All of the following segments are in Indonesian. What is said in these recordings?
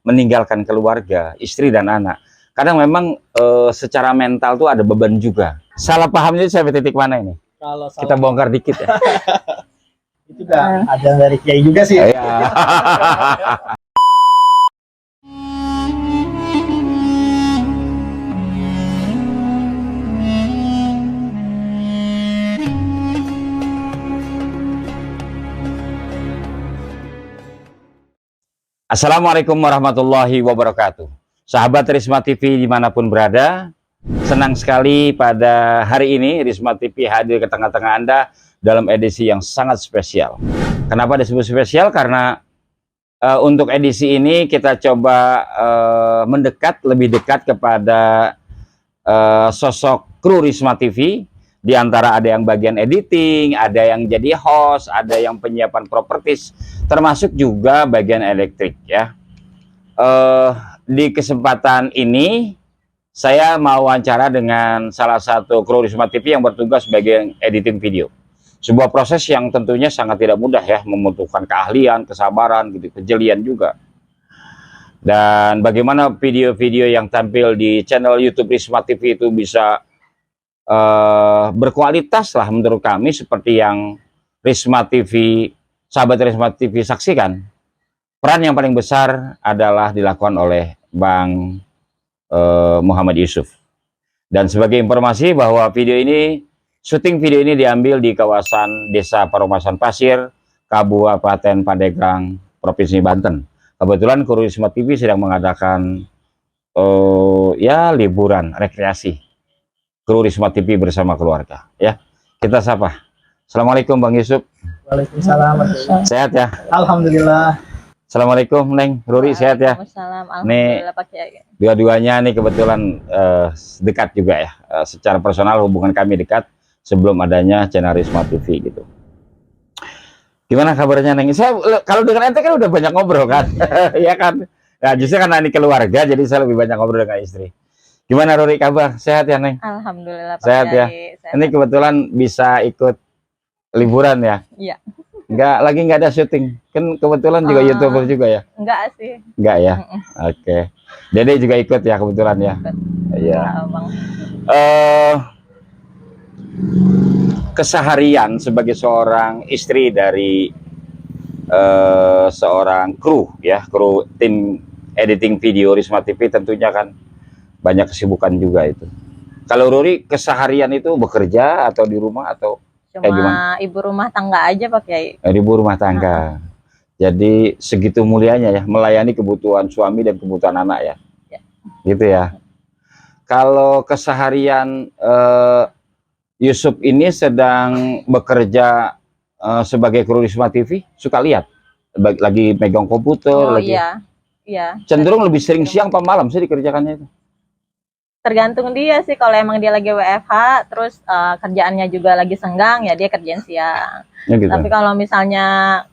meninggalkan keluarga, istri dan anak. Kadang memang secara mental tuh ada beban juga. Salah pahamnya sampai titik mana ini? Kalau Kita bongkar dikit ya. itu juga ada dari Kiai juga sih. Iya. Assalamualaikum warahmatullahi wabarakatuh. Sahabat Risma TV dimanapun berada, senang sekali pada hari ini Risma TV hadir ke tengah-tengah Anda dalam edisi yang sangat spesial. Kenapa disebut spesial? Karena untuk edisi ini kita coba lebih dekat kepada sosok kru Risma TV. Di antara ada yang bagian editing, ada yang jadi host, ada yang penyiapan propertis, termasuk juga bagian elektrik ya. Di kesempatan ini saya mau wawancara dengan salah satu kru Risma TV yang bertugas sebagai editing video. Sebuah proses yang tentunya sangat tidak mudah ya, membutuhkan keahlian, kesabaran, gitu, kejelian juga. Dan bagaimana video-video yang tampil di channel YouTube Risma TV itu bisa berkualitas lah menurut kami, seperti yang Risma TV, sahabat Risma TV saksikan. Peran yang paling besar adalah dilakukan oleh Bang Muhammad Yusuf. Dan sebagai informasi bahwa syuting video ini diambil di kawasan Desa Paromasan Pasir, Kabupaten Pandeglang, Provinsi Banten. Kebetulan kru Risma TV sedang mengadakan ya liburan rekreasi. Kru Risma TV bersama keluarga ya. Kita sapa. Assalamualaikum Bang Yusuf. Waalaikumsalam. Sehat ya? Alhamdulillah. Assalamualaikum Neng Ruri, sehat ya? Alhamdulillah, Pak Kiai. Dua-duanya nih kebetulan dekat juga ya, secara personal hubungan kami dekat sebelum adanya channel Risma TV gitu. Gimana kabarnya Neng? Saya kalau dengan ente kan udah banyak ngobrol kan, ya kan? Nah, justru karena ini keluarga jadi saya lebih banyak ngobrol dengan istri. Gimana Ruri, kabar? Sehat ya Neng? Alhamdulillah Pak sehat ya. Sehat. Ini kebetulan bisa ikut liburan ya? Iya. Nggak ada syuting kan, kebetulan juga YouTuber juga ya? Enggak sih. Enggak ya? Oke. Dede juga ikut ya kebetulan ya? Iya. Keseharian sebagai seorang istri dari seorang kru ya, kru tim editing video Risma TV, tentunya kan banyak kesibukan juga itu. Kalau Ruri keseharian itu bekerja atau di rumah atau cuma ibu rumah tangga aja Pak Kiai? Ibu rumah tangga. Jadi segitu mulianya ya, melayani kebutuhan suami dan kebutuhan anak ya. Gitu ya. Kalau keseharian Yusuf ini sedang bekerja sebagai kru Risma TV, suka lihat lagi megang komputer lagi. Iya. Cenderung lebih sering siang apa malam sih dikerjakannya itu? Tergantung dia sih, kalau emang dia lagi WFH terus kerjaannya juga lagi senggang ya dia kerjaan siang ya, gitu. Tapi kalau misalnya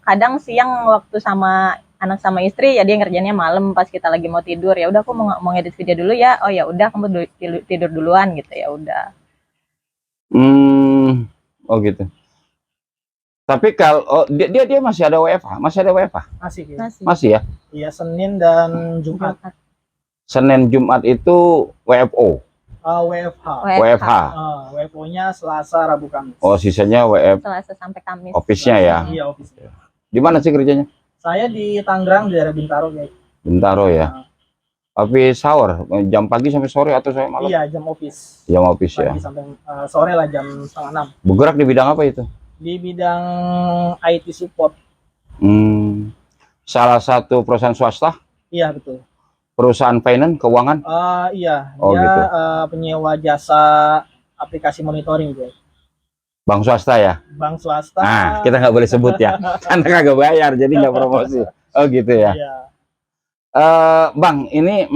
kadang siang waktu sama anak sama istri ya dia ngerjainnya malam pas kita lagi mau tidur, ya udah aku mau ngedit video dulu ya, oh ya udah kamu tidur duluan gitu, ya udah. Oh gitu. Tapi kalau dia masih ada WFH? Masih ya? Iya, Senin dan Jumat. Senin Jumat itu WFO. WFH. WFO-nya Selasa, Rabu, Kamis. Oh, sisanya Selasa sampai Kamis. Office-nya ya? Iya, office-nya. Di mana sih kerjanya? Saya di Tangerang, di daerah Bintaro, guys. Bintaro ya. Tapi sahur jam pagi sampai sore atau sampai malam? Iya, jam office. Jam office pagi ya. Sampai sore lah, jam 5:30. Bergerak di bidang apa itu? Di bidang IT support. Salah satu perusahaan swasta? Iya, betul. Perusahaan finance, keuangan? Iya, oh, dia gitu. Penyewa jasa aplikasi monitoring, guys. Bank swasta ya? Bank swasta. Nah, kita nggak boleh sebut ya, karena kagak bayar, jadi nggak promosi. Oh gitu ya? Iya. Bang, ini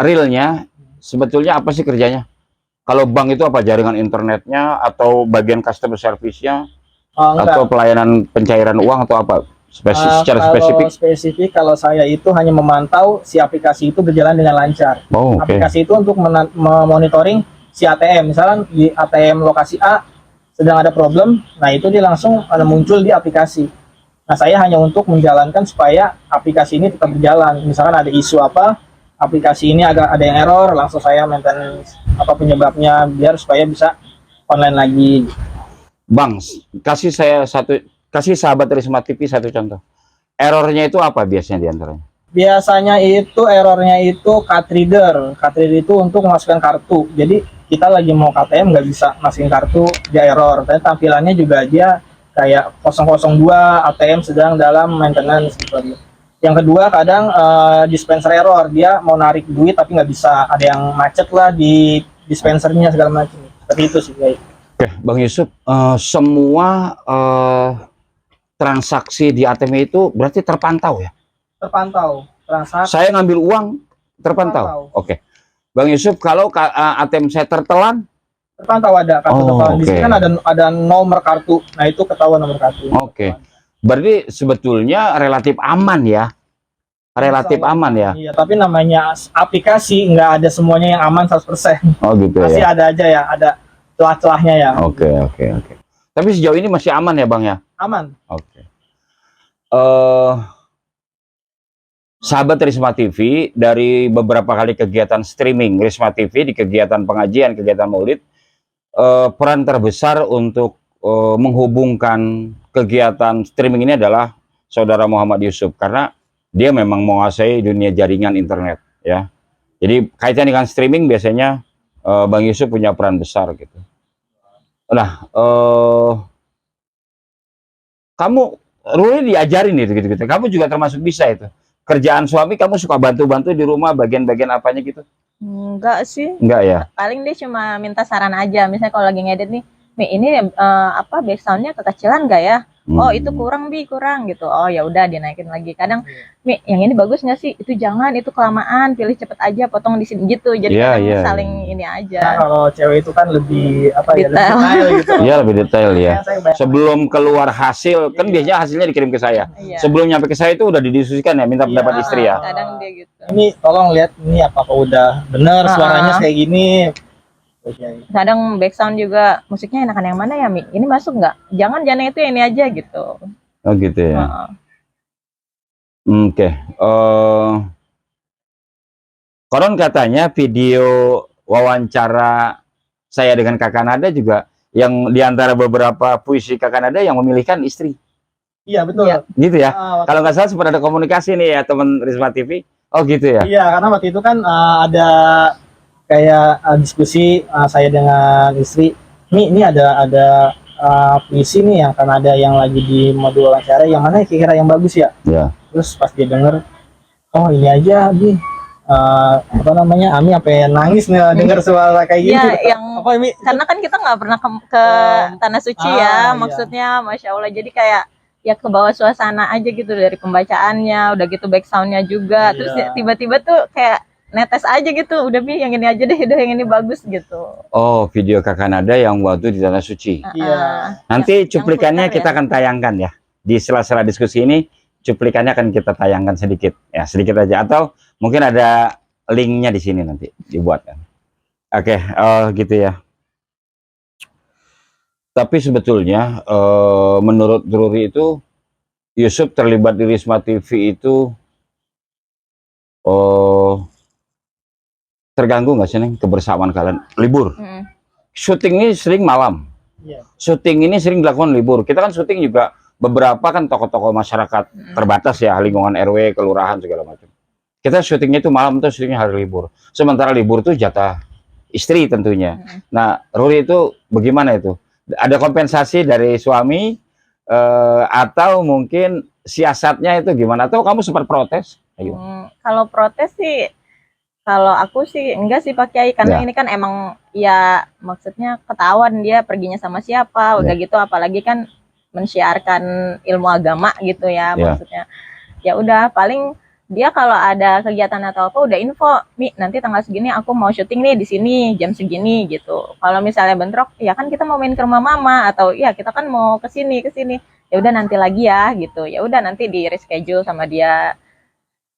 realnya sebetulnya apa sih kerjanya? Kalau bank itu apa, jaringan internetnya atau bagian customer service-nya, atau pelayanan pencairan uang atau apa? Secara spesifik kalau saya itu hanya memantau si aplikasi itu berjalan dengan lancar. Aplikasi itu untuk memonitoring si ATM, misalnya di ATM lokasi A sedang ada problem, nah itu dia langsung muncul di aplikasi. Nah, saya hanya untuk menjalankan supaya aplikasi ini tetap berjalan. Misalkan ada isu apa, aplikasi ini agak ada yang error, langsung saya maintenance apa penyebabnya biar supaya bisa online lagi. Bang, kasih sahabat Risma TV satu contoh. Errornya itu apa biasanya diantaranya? Biasanya itu errornya itu card reader. Card reader itu untuk memasukkan kartu. Jadi kita lagi mau KTM nggak bisa masukin kartu, dia error. Dan tampilannya juga dia kayak 002 ATM sedang dalam maintenance gitu. Yang kedua kadang dispenser error, dia mau narik duit tapi nggak bisa, ada yang macet lah di dispensernya segala macam. Seperti itu sih guys. Oke, Bang Yusuf, semua transaksi di ATM itu berarti terpantau ya? Terpantau transaksi. Saya ngambil uang terpantau. Oke, Bang Yusuf, kalau ATM saya tertelan, terpantau ada kartu tertelan. Di sini kan ada nomor kartu. Nah, itu ketahuan nomor kartu. Oke. Berarti sebetulnya relatif aman ya. Relatif aman ya. Iya, tapi namanya aplikasi nggak ada semuanya yang aman 100%. Oh gitu ya. Masih ada aja ya, ada celah-celahnya ya. Oke. Tapi sejauh ini masih aman ya, Bang ya? Aman. Oke. Sahabat Risma TV, dari beberapa kali kegiatan streaming Risma TV di kegiatan pengajian, kegiatan maulid, peran terbesar untuk menghubungkan kegiatan streaming ini adalah Saudara Muhammad Yusuf, karena dia memang menguasai dunia jaringan internet ya. Jadi kaitan dengan streaming biasanya Bang Yusuf punya peran besar gitu. Nah, kamu Ruli diajarin itu gitu. Kamu juga termasuk bisa itu. Kerjaan suami kamu suka bantu-bantu di rumah bagian-bagian apanya gitu? Enggak sih. Enggak ya? Paling dia cuma minta saran aja. Misalnya kalau lagi ngedit nih, Mi ini backsoundnya kekecilan nggak ya? Oh itu kurang kurang gitu. Oh ya udah dinaikin lagi. Kadang Mi yang ini bagus nggak sih? Itu jangan, itu kelamaan. Pilih cepet aja, potong di sini gitu. Jadi saling ini aja. Nah, kalau cewek itu kan lebih lebih detail gitu. Iya lebih detail ya. Sebelum keluar hasil kan biasanya hasilnya dikirim ke saya. Sebelum nyampe ke saya itu udah didiskusikan ya, minta pendapat istri ya. Kadang dia gitu. Ini tolong lihat ini apa udah bener suaranya kayak gini. Kadang backsound juga musiknya enakan yang mana ya, Mi? Ini masuk nggak? Jangan itu, ini aja gitu. Oh gitu ya. Oke. Konon katanya video wawancara saya dengan Kakak Nada juga yang diantara beberapa puisi Kakak Nada yang memilihkan istri. Iya betul. Ya. Gitu ya. Kalau nggak salah sempat ada komunikasi nih ya teman Risma TV. Oh gitu ya. Iya karena waktu itu kan ada kayak diskusi saya dengan istri, ini ada puisi nih yang kan ada yang lagi di modul wawancara, yang mana kira-kira yang bagus ya? Iya. Terus pas dia denger, oh ini aja Bi, Ami sampai nangis nih denger suara kayak gitu. Iya, karena kan kita nggak pernah ke tanah suci ya, maksudnya Masya Allah, jadi kayak ya ke bawah suasana aja gitu dari pembacaannya, udah gitu backsoundnya juga, terus tiba-tiba tuh kayak netes aja gitu, udah Mi yang ini aja deh, udah yang ini bagus gitu. Oh, video Kakak Nada yang waktu di Tanah Suci. Iya. Nanti cuplikannya kita akan tayangkan ya. Di sela-sela diskusi ini, cuplikannya akan kita tayangkan sedikit. Ya, sedikit aja. Atau mungkin ada linknya di sini nanti dibuatkan. Oke, gitu ya. Tapi sebetulnya, menurut Ruri itu, Yusuf terlibat di Risma TV itu, terganggu nggak sih Neng kebersamaan kalian libur? Syuting ini sering malam, syuting ini sering dilakukan libur. Kita kan syuting juga beberapa kan tokoh-tokoh masyarakat terbatas ya, lingkungan RW, kelurahan segala macam. Kita syutingnya itu malam, tuh syutingnya hari libur. Sementara libur tuh jatah istri tentunya. Nah, Ruri itu bagaimana itu? Ada kompensasi dari suami atau mungkin siasatnya itu gimana? Atau kamu sempat protes? Kalau protes sih, kalau aku sih enggak sih Pak Kiai, karena ini kan emang ya maksudnya ketahuan dia perginya sama siapa, udah gitu apalagi kan mensyiarkan ilmu agama gitu ya, maksudnya ya udah paling dia kalau ada kegiatan atau apa udah info, Mi nanti tanggal segini aku mau syuting nih di sini jam segini gitu. Kalau misalnya bentrok ya kan kita mau main ke rumah mama, atau ya kita kan mau ke sini ya udah nanti lagi ya gitu, ya udah nanti di reschedule sama dia.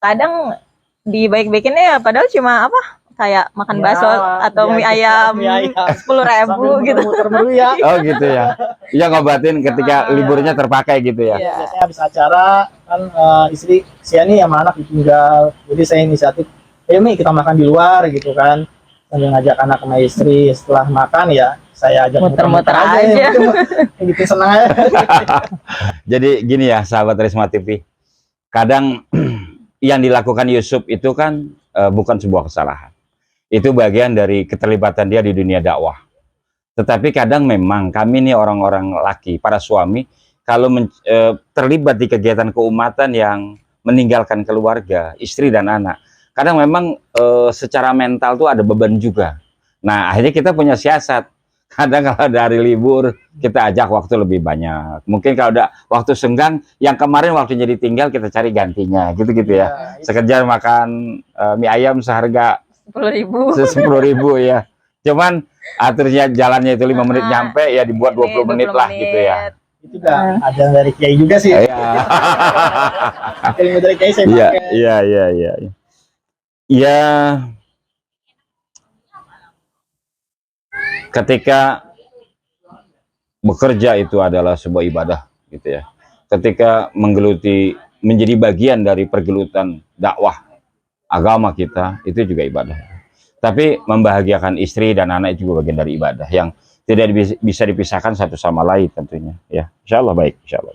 Kadang dibaik-baikinnya ya padahal cuma kayak makan Ya, bakso atau mie ayam mie ayam. 10.000 gitu. Muter meriah. Oh gitu ya. Iya ngobatin ketika liburnya terpakai gitu ya. Iya. Biasanya habis acara kan istri saya nih sama anak ditinggal, jadi saya inisiatif, ayo Mi kita makan di luar gitu kan, sambil ngajak anak sama istri. Setelah makan ya saya ajak Muter-muter aja. gitu, senang aja. Jadi gini ya sahabat Risma TV, kadang yang dilakukan Yusuf itu kan bukan sebuah kesalahan. Itu bagian dari keterlibatan dia di dunia dakwah. Tetapi kadang memang kami nih orang-orang laki, para suami, kalau terlibat di kegiatan keumatan yang meninggalkan keluarga, istri dan anak, kadang memang secara mental tuh ada beban juga. Nah akhirnya kita punya siasat. Kadang kalau ada hari libur, kita ajak waktu lebih banyak. Mungkin kalau ada waktu senggang, yang kemarin waktunya ditinggal, kita cari gantinya. Gitu-gitu ya. Sekedar makan mie ayam seharga 10.000. 10.000 ya. Cuman aturnya jalannya itu 5 menit nyampe, ya dibuat 20 menit lah gitu ya. Itu juga ada dari Kiai juga sih. Iya. Ilmu dari Kiai saya Iya, pakai. iya. Ya, ketika bekerja itu adalah sebuah ibadah gitu ya. Ketika menggeluti menjadi bagian dari pergelutan dakwah agama kita, itu juga ibadah. Tapi membahagiakan istri dan anak itu juga bagian dari ibadah yang tidak bisa dipisahkan satu sama lain tentunya ya. Insya Allah baik, insya Allah.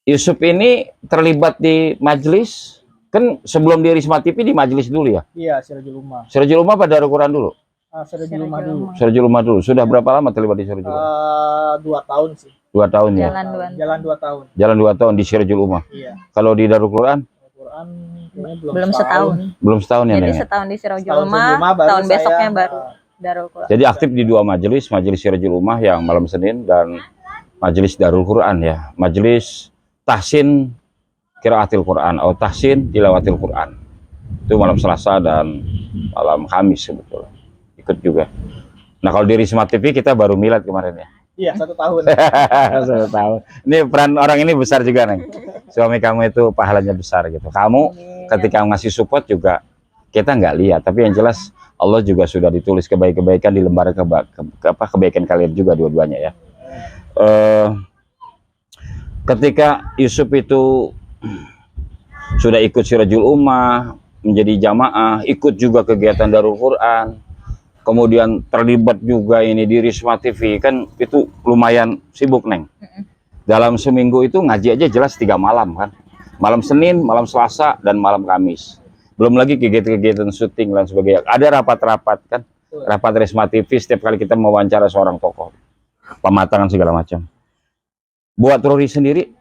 Yusuf ini terlibat di majelis. Kan sebelum di Risma TV di majelis dulu ya? Iya, Sirajul Ummah. Sirajul Ummah pada Al-Quran dulu? Sirajul Ummah dulu. Sirajul Ummah dulu. Sudah berapa lama terlibat di Sirajul Ummah? 2 tahun sih. 2 tahun ya? Jalan 2 tahun. Jalan 2 tahun di Sirajul Ummah. Iya. Kalau di Darul Quran? Quran Belum setahun. Belum setahun ya? Jadi Neng? setahun di Sirajul Tahun Ummah, sebelumnya baru tahun besoknya saya, baru Darul Quran. Jadi aktif di 2 majelis, majelis Sirajul Ummah yang malam Senin dan majelis Darul Quran ya. Majelis tahsin qiraatil Quran atau tahsin tilawatil Quran. Itu malam Selasa dan malam Kamis sebetulnya. Ikut juga. Nah kalau di Risma TV kita baru milad kemarin ya. Iya, 1 tahun. 1 tahun. Ini peran orang ini besar juga Neng. Suami kamu itu pahalanya besar gitu. Kamu ketika ngasih support juga kita nggak lihat, tapi yang jelas Allah juga sudah ditulis kebaikan di lembar kebaikan kalian juga dua-duanya ya. Ketika Yusuf itu sudah ikut Sirajul Ummah, menjadi jamaah, ikut juga kegiatan Darul Quran, kemudian terlibat juga ini di Risma TV, kan itu lumayan sibuk Neng. Dalam seminggu itu ngaji aja jelas 3 malam kan, malam Senin, malam Selasa, dan malam Kamis. Belum lagi kegiatan-kegiatan syuting dan sebagainya. Ada rapat-rapat kan, rapat Risma TV setiap kali kita mewawancara seorang tokoh, pematangan segala macam. Buat Rory sendiri,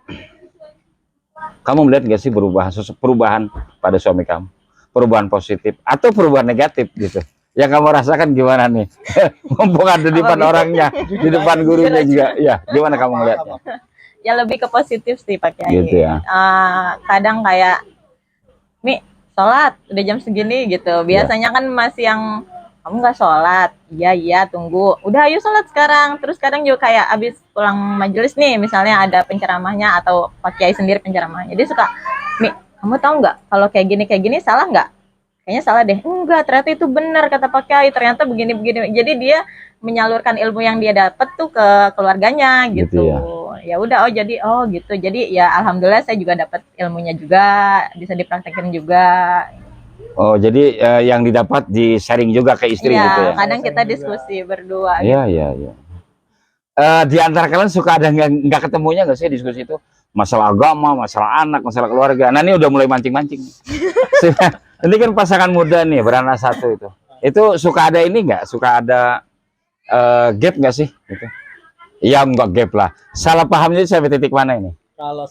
kamu melihat nggak sih perubahan pada suami kamu? Perubahan positif atau perubahan negatif gitu? Yang kamu rasakan gimana nih? Mumpung ada di depan orangnya, di depan gurunya juga. Ya, gimana kamu melihatnya? Ya lebih ke positif sih Pak Kiai. Gitu ya. Kadang kayak, Mi, sholat udah jam segini gitu. Biasanya kan masih yang kamu nggak sholat, iya tunggu, udah ayo sholat sekarang. Terus kadang juga kayak abis pulang majelis nih, misalnya ada penceramahnya atau Pak Kiai sendiri penceramahnya, dia suka, Mi, kamu tahu nggak kalau kayak gini salah nggak? Kayaknya salah deh. Enggak, ternyata itu benar kata Pak Kiai, ternyata begini. Jadi dia menyalurkan ilmu yang dia dapat tuh ke keluarganya gitu. Ya udah, oh gitu. Jadi ya alhamdulillah saya juga dapat ilmunya juga, bisa dipraktekin juga. Oh, jadi yang didapat di sharing juga ke istri gitu ya? Kadang kita diskusi berdua. Iya. Di antara kalian suka ada nggak ketemunya nggak sih diskusi itu? Masalah agama, masalah anak, masalah keluarga. Nah ini udah mulai mancing-mancing. Ini kan pasangan muda nih, beranak 1 itu. Itu suka ada ini nggak? Suka ada gap nggak sih? Gitu. Iya nggak gap lah. Salah pahamnya sampai titik mana ini?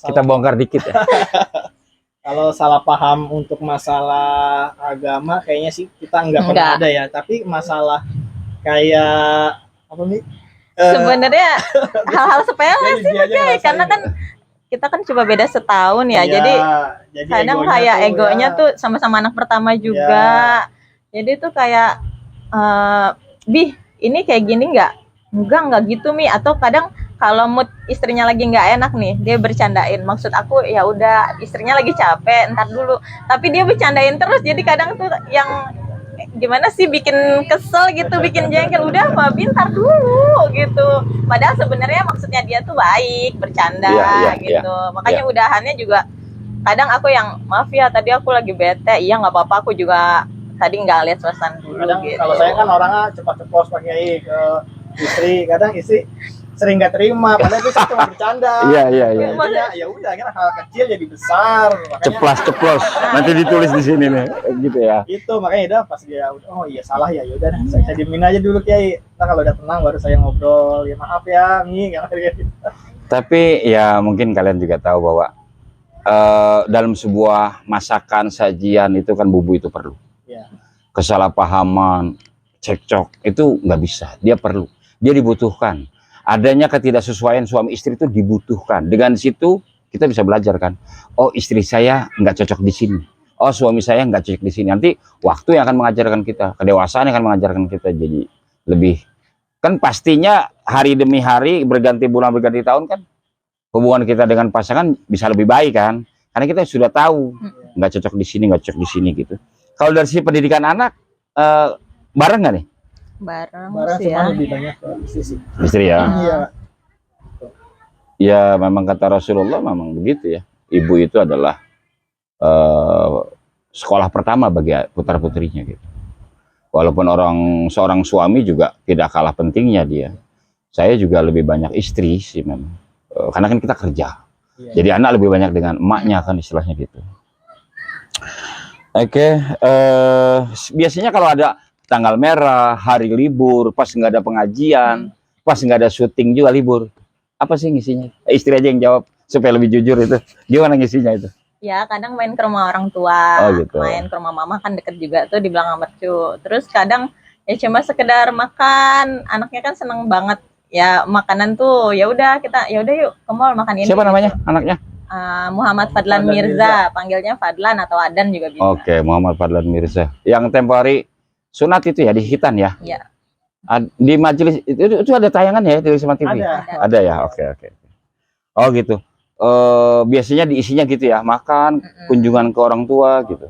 Kita bongkar dikit ya. Kalau salah paham untuk masalah agama kayaknya sih kita nggak pernah ada ya. Tapi masalah kayak apa nih? Sebenarnya hal-hal sepele sih Pak, karena kan kita kan cuma beda setahun ya. Jadi kadang kayak egonya tuh sama-sama anak pertama juga. Jadi tuh kayak Bi, ini kayak gini nggak gitu Mi, atau kadang kalau mood istrinya lagi nggak enak nih, dia bercandain. Maksud aku ya udah istrinya lagi capek, ntar dulu. Tapi dia bercandain terus, jadi kadang tuh yang gimana sih bikin kesel gitu, bikin jengkel. Udah Mbak Bintar dulu gitu. Padahal sebenarnya maksudnya dia tuh baik, bercanda gitu. Makanya udahannya juga kadang aku yang maaf ya tadi aku lagi bete, iya nggak apa-apa, aku juga tadi nggak lihat suasana dulu. Kadang gitu. kalau saya kan orangnya cepat ceplos Pak Kiai ke istri, kadang istri sering nggak terima, padahal itu cuma bercanda. Iya. Ya udah, kan hal kecil jadi besar. Makanya Ceplos. Nanti ditulis di sini nih, gitu ya. itu makanya udah pas dia oh iya salah ya, yaudah saya diemin aja dulu Kiai. Nah kalau udah tenang baru saya ngobrol, ya maaf ya Mi, gitu. Tapi ya mungkin kalian juga tahu bahwa dalam sebuah masakan sajian itu kan bumbu itu perlu. Ya. Kesalahpahaman, cekcok itu nggak bisa. Dia perlu, dia dibutuhkan. Adanya ketidaksesuaian suami istri itu dibutuhkan. Dengan situ kita bisa belajar kan. Oh istri saya nggak cocok di sini. Oh suami saya nggak cocok di sini. Nanti waktu yang akan mengajarkan kita, kedewasaan yang akan mengajarkan kita jadi lebih. Kan pastinya hari demi hari, berganti bulan berganti tahun kan, hubungan kita dengan pasangan bisa lebih baik kan. Karena kita sudah tahu nggak cocok di sini, nggak cocok di sini gitu. Kalau dari sisi pendidikan anak, bareng nggak nih? Bareng Cuma sih ya. lebih banyak ke istri sih. Istri ya. Iya. Ya memang kata Rasulullah memang begitu ya. Ibu itu adalah sekolah pertama bagi putra putrinya gitu. Walaupun seorang suami juga tidak kalah pentingnya dia. Saya juga lebih banyak istri sih memang. Karena kan kita kerja. Iya. Jadi anak lebih banyak dengan emaknya kan istilahnya gitu. Oke, biasanya kalau ada tanggal merah, hari libur, pas nggak ada pengajian, pas nggak ada syuting juga libur. Apa sih ngisinya? Istri aja yang jawab supaya lebih jujur itu. Gimana ngisinya itu? Ya kadang main ke rumah orang tua, gitu. main ke rumah mama kan deket juga tuh di belakang mercu. Terus kadang ya cuma sekedar makan, anaknya kan seneng banget ya makanan tuh. Ya udah kita, ya udah yuk ke mall makan ini. Siapa namanya anaknya? Muhammad Fadlan Mirza, panggilnya Fadlan atau Adan juga bisa. Oke, Muhammad Fadlan Mirza. Yang tempo hari sunat itu ya di Hitan ya? Iya. Di majelis itu ada tayangan ya di Risma TV? Ada ya, oke. Oh gitu. Biasanya diisinya gitu ya, makan, kunjungan ke orang tua gitu.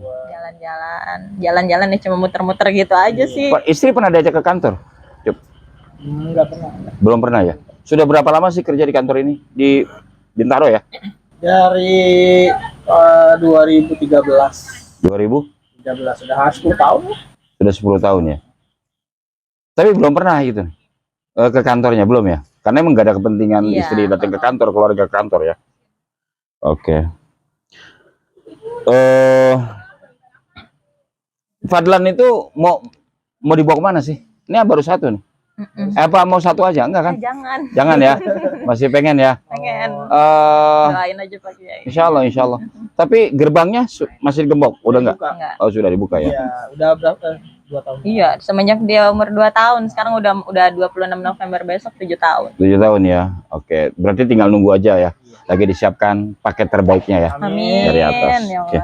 Jalan-jalan ya cuma muter-muter gitu aja sih. Istri pernah diajak ke kantor? Enggak pernah. Belum pernah ya. Sudah berapa lama sih kerja di kantor ini di Bintaro ya? Dari 2013. 2013 sudah 10 tahun. Sudah 10 tahun ya. Tapi belum pernah gitu ke kantornya, belum ya? Karena emang gak ada kepentingan istri datang ke kantor, keluarga ke kantor ya. Oke. Fadlan itu mau dibawa kemana sih? Ini baru satu nih. Apa mau satu aja? Enggak kan? Jangan ya. Masih pengen ya. Pengen. Doain aja Pak Kiai. Insya Allah. Tapi gerbangnya masih digembok, udah enggak? Oh sudah dibuka ya. Iya, udah berapa? 2 tahun. Iya, semenjak dia umur 2 tahun, sekarang udah 26 November besok 7 tahun. 7 tahun ya. Oke, berarti tinggal nunggu aja ya. Lagi disiapkan paket terbaiknya ya. Amin. Dari atas. Ya Oke.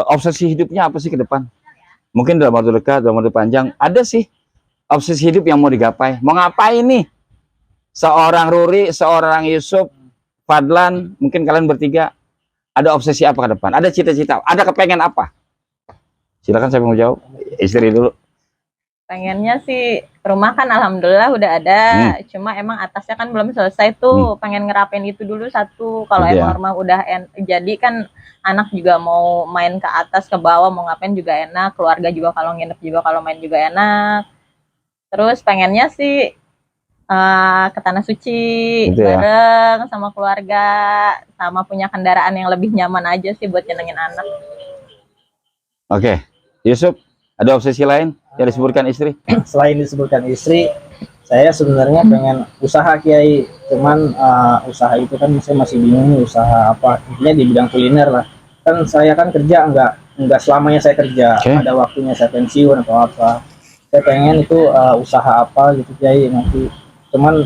Obsesi hidupnya apa sih ke depan? Mungkin dalam waktu dekat, dalam waktu panjang, ada sih obsesi hidup yang mau digapai. Mau ngapain nih? Seorang Ruri, seorang Yusuf, Fadlan, mungkin kalian bertiga ada obsesi apa ke depan? Ada cita-cita, ada kepengen apa? Silakan saya mau jawab. Istri dulu. Pengennya sih rumah kan alhamdulillah udah ada, cuma emang atasnya kan belum selesai tuh. Pengen ngerapin itu dulu satu. Kalau emang rumah udah jadi kan anak juga mau main ke atas ke bawah mau ngapain juga enak, keluarga juga kalau nginep juga kalau main juga enak. Terus pengennya sih ke Tanah Suci gitu bareng sama keluarga, sama punya kendaraan yang lebih nyaman aja sih buat nyenengin anak. Oke, Yusuf, ada obsesi lain yang disebutkan istri? Selain disebutkan istri, saya sebenarnya pengen usaha Kiai. Cuman usaha itu kan saya masih bingung nih, usaha apa. Intinya di bidang kuliner lah. Kan saya kan kerja nggak selamanya saya kerja. Ada waktunya saya pensiun atau apa. Saya pengen itu usaha apa gitu Kiai nanti. Cuman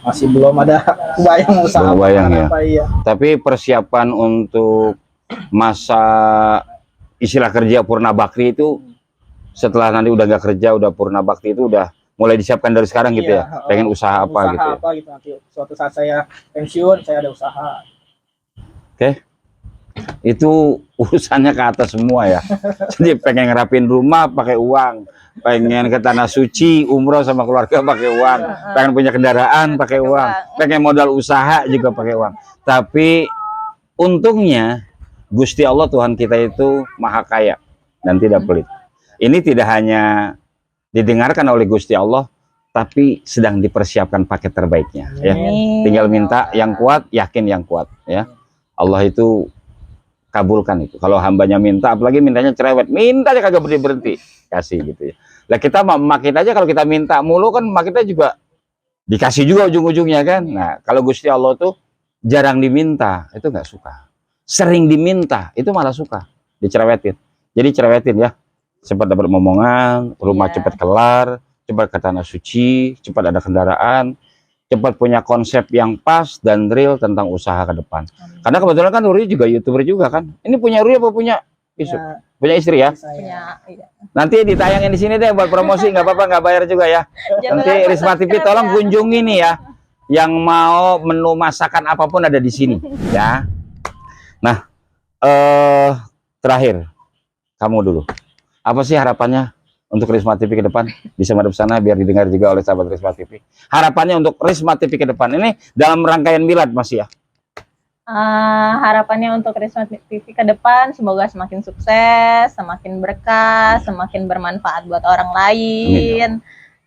masih belum ada kebayang usaha apa ya. Tapi persiapan untuk masa istilah kerja purna bakti itu setelah nanti udah nggak kerja udah purna bakti itu udah mulai disiapkan dari sekarang gitu Iya, ya. Pengen usaha apa usaha gitu ya. apa gitu nanti suatu saat saya pensiun saya ada usaha. Oke. Itu urusannya ke atas semua ya. Jadi pengen ngerapin rumah pakai uang, pengen ke tanah suci umroh sama keluarga pakai uang, pengen punya kendaraan pakai uang, pengen modal usaha juga pakai uang. Tapi untungnya Gusti Allah Tuhan kita itu maha kaya dan tidak pelit. Ini tidak hanya didengarkan oleh Gusti Allah, tapi sedang dipersiapkan paket terbaiknya ya. Tinggal minta yang kuat, yakin yang kuat ya. Allah itu kabulkan itu. Kalau hambanya minta, apalagi mintanya cerewet, minta aja kagak berhenti kasih gitu ya. Lah kita makin aja kalau kita minta mulu kan kita juga dikasih juga ujung-ujungnya kan. Nah kalau Gusti Allah tuh jarang diminta itu nggak suka, sering diminta itu malah suka, dicerewetin. Jadi cerewetin ya, cepat dapat momongan, rumah cepat kelar, cepat ke tanah suci, cepat ada kendaraan, cepat punya konsep yang pas dan real tentang usaha ke depan. Karena kebetulan kan Ruri juga YouTuber juga kan. Ini punya Ruri apa punya Yusuf? Ya, Punya istri ya? Punya, iya. Nanti ditayangin di sini deh buat promosi, nggak apa-apa, nggak bayar juga ya. Nanti Risma TV tolong kunjungi nih ya. Yang mau menu masakan apapun ada di sini ya. Nah, terakhir kamu dulu. Apa sih harapannya untuk Risma TV ke depan? Bisa madep sana biar didengar juga oleh sahabat Risma TV. Harapannya untuk Risma TV ke depan ini dalam rangkaian milad masih ya? Harapannya untuk Risma TV ke depan semoga semakin sukses, semakin berkah, semakin bermanfaat buat orang lain,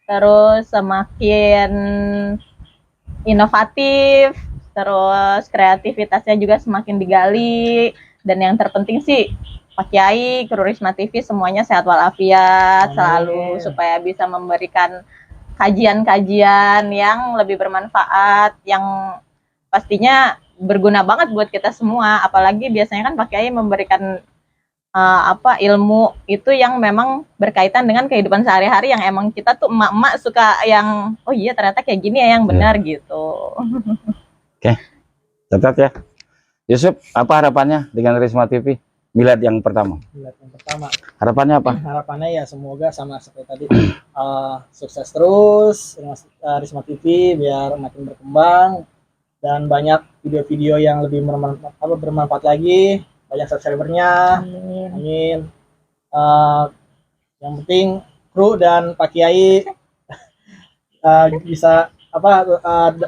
terus semakin inovatif, terus kreativitasnya juga semakin digali, dan yang terpenting sih Pak Kiai, kru Risma TV semuanya sehat walafiat selalu, supaya bisa memberikan kajian-kajian yang lebih bermanfaat, yang pastinya berguna banget buat kita semua. Apalagi biasanya kan Pak Kiai memberikan ilmu itu yang memang berkaitan dengan kehidupan sehari-hari, yang emang kita tuh emak-emak suka yang oh iya ternyata kayak gini ya yang benar gitu. Oke, catat ya. Yusuf, apa harapannya dengan Risma TV? Milad yang pertama. Milad yang pertama. Harapannya apa? Harapannya ya semoga sama seperti tadi sukses terus Risma TV biar makin berkembang dan banyak video-video yang lebih bermanfaat lagi, banyak subscribernya. Amin. Yang penting kru dan Pak Kiai bisa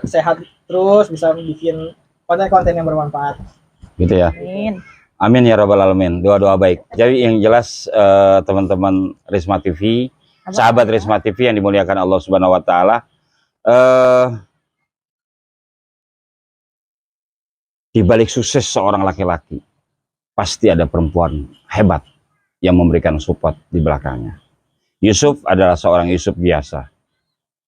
sehat terus, bisa bikin konten-konten yang bermanfaat. Gitu ya. Amin. Amin ya rabbal alamin. Doa-doa baik. Jadi yang jelas teman-teman Risma TV, sahabat Risma TV yang dimuliakan Allah Subhanahu wa taala, di balik sukses seorang laki-laki pasti ada perempuan hebat yang memberikan support di belakangnya. Yusuf adalah seorang Yusuf biasa.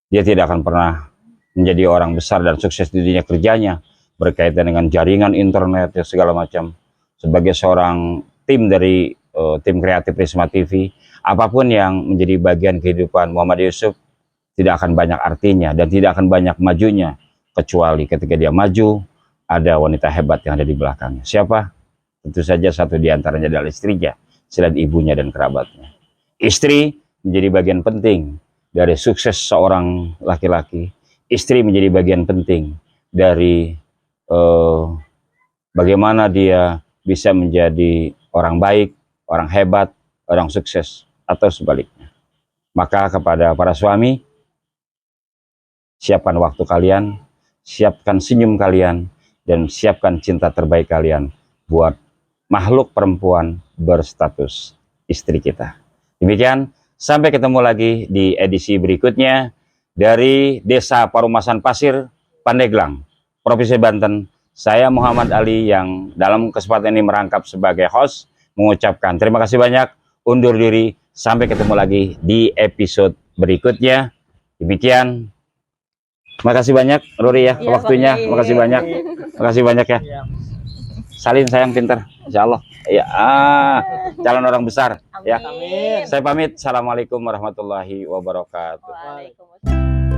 Dia tidak akan pernah menjadi orang besar dan sukses di dunia kerjanya berkaitan dengan jaringan internet dan segala macam. Sebagai seorang tim dari tim kreatif Risma TV, apapun yang menjadi bagian kehidupan Muhammad Yusuf tidak akan banyak artinya dan tidak akan banyak majunya, kecuali ketika dia maju ada wanita hebat yang ada di belakangnya. Siapa? Tentu saja satu di antaranya adalah istrinya, selain ibunya dan kerabatnya. Istri menjadi bagian penting dari sukses seorang laki-laki. Istri menjadi bagian penting dari bagaimana dia bisa menjadi orang baik, orang hebat, orang sukses, atau sebaliknya. Maka kepada para suami, siapkan waktu kalian, siapkan senyum kalian, dan siapkan cinta terbaik kalian buat makhluk perempuan berstatus istri kita. Demikian, sampai ketemu lagi di edisi berikutnya dari Desa Parumasan Pasir, Pandeglang, Provinsi Banten. Saya Muhammad Ali yang dalam kesempatan ini merangkap sebagai host mengucapkan terima kasih banyak, undur diri, sampai ketemu lagi di episode berikutnya. Demikian, terima kasih banyak Ruri ya, waktunya, terima kasih banyak, terima kasih banyak ya. Salin sayang pinter, insya Allah. Ya, calon orang besar. Amin. Ya. Saya pamit. Assalamualaikum warahmatullahi wabarakatuh. Waalaikumsalam.